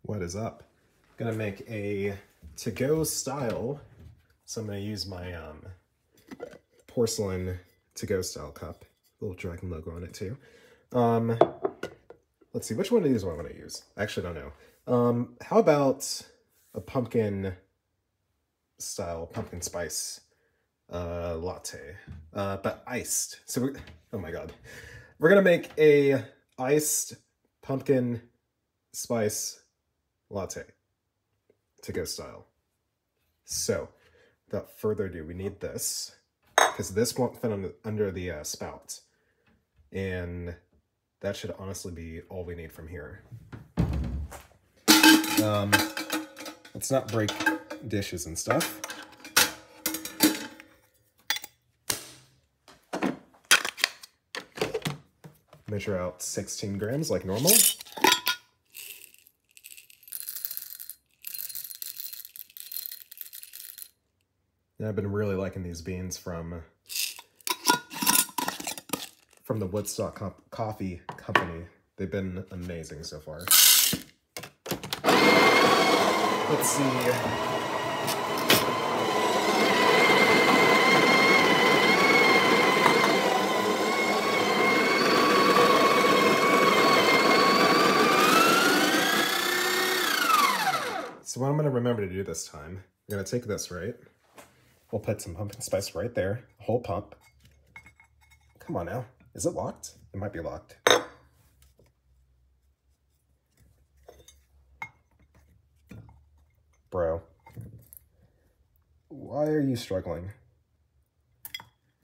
What is up? I'm gonna make a to-go style. So I'm gonna use my porcelain to-go style cup. Little dragon logo on it too. Let's see, which one of these do I want to use? I actually don't know. How about a pumpkin style, pumpkin spice latte, but iced. So oh my god. We're gonna make a iced pumpkin spice latte, to-go style. So, without further ado, we need this, because this won't fit under the spout. And that should honestly be all we need from here. Let's not break dishes and stuff. Measure out 16 grams like normal. And I've been really liking these beans from the Woodstock Coffee Company. They've been amazing so far. Let's see. So what I'm going to remember to do this time, I'm going to take this, right? We'll put some pumpkin spice right there, a whole pump. Come on now. Is it locked? It might be locked. Bro. Why are you struggling?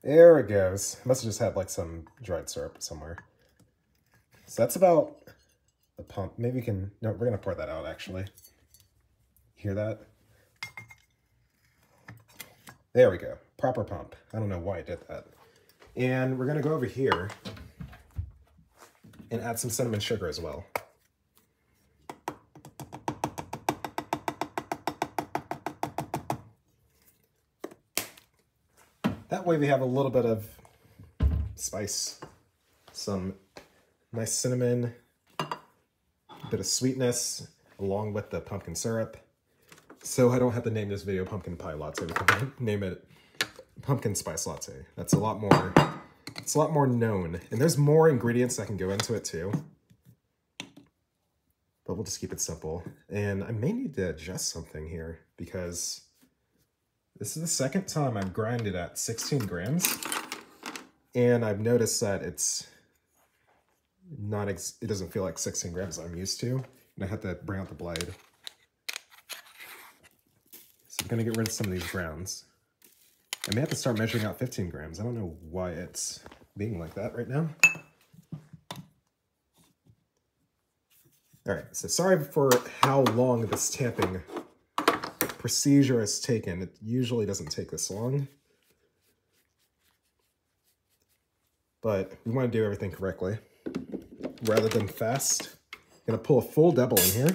There it goes. Must have just had like some dried syrup somewhere. So that's about the pump. Maybe we can, no, we're going to pour that out actually. Hear that? There we go. Proper pump. I don't know why I did that. And we're going to go over here and add some cinnamon sugar as well. That way we have a little bit of spice, some nice cinnamon, a bit of sweetness, along with the pumpkin syrup. So I don't have to name this video Pumpkin Pie Latte. We can name it Pumpkin Spice Latte. That's a lot more, it's a lot more known. And there's more ingredients that can go into it too. But we'll just keep it simple. And I may need to adjust something here because this is the second time I've grinded at 16 grams. And I've noticed that it's not, it doesn't feel like 16 grams I'm used to. And I have to bring out the blade. So I'm gonna get rid of some of these grounds. I may have to start measuring out 15 grams. I don't know why it's being like that right now. All right, so sorry for how long this tamping procedure has taken. It usually doesn't take this long. But we want to do everything correctly rather than fast. I'm gonna pull a full double in here.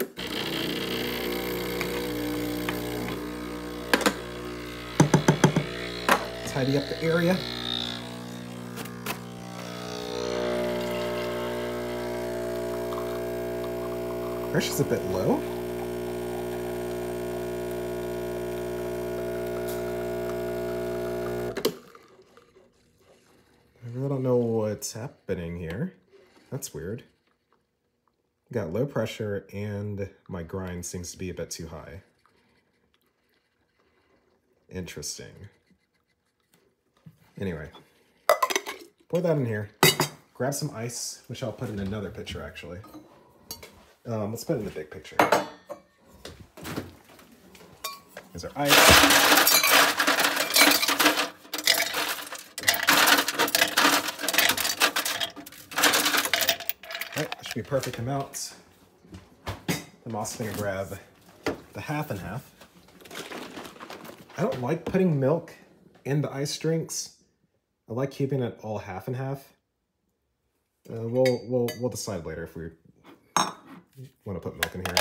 Tidy up the area. Pressure's a bit low. I don't know what's happening here. That's weird. Got low pressure and my grind seems to be a bit too high. Interesting. Anyway, pour that in here. Grab some ice, which I'll put in another pitcher actually. Let's put it in the big pitcher. There's our ice. Alright, that should be a perfect amount. I'm also gonna grab the half and half. I don't like putting milk in the ice drinks. I like keeping it all half and half. We'll decide later if we want to put milk in here.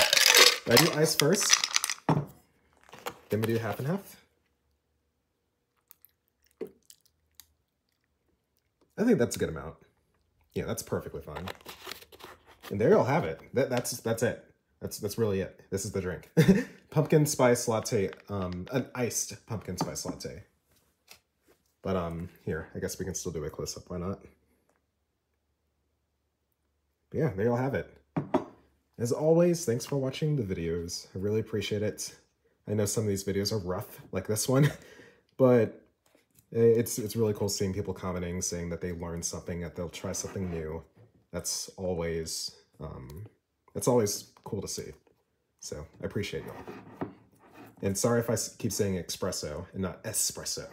But I do ice first, then we do half and half. I think that's a good amount. Yeah, that's perfectly fine. And there you'll have it. That's it. That's really it. This is the drink. Pumpkin spice latte, an iced pumpkin spice latte. But here, I guess we can still do a close-up, why not? But yeah, there you'll have it. As always, thanks for watching the videos. I really appreciate it. I know some of these videos are rough, like this one, but it's really cool seeing people commenting, saying that they learned something, that they'll try something new. That's always cool to see. So I appreciate y'all. And sorry if I keep saying espresso and not espresso.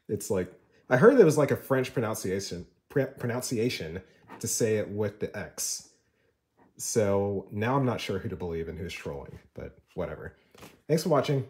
It's like, I heard there was like a French pronunciation to say it with the X. So now I'm not sure who to believe and who's trolling, but whatever. Thanks for watching.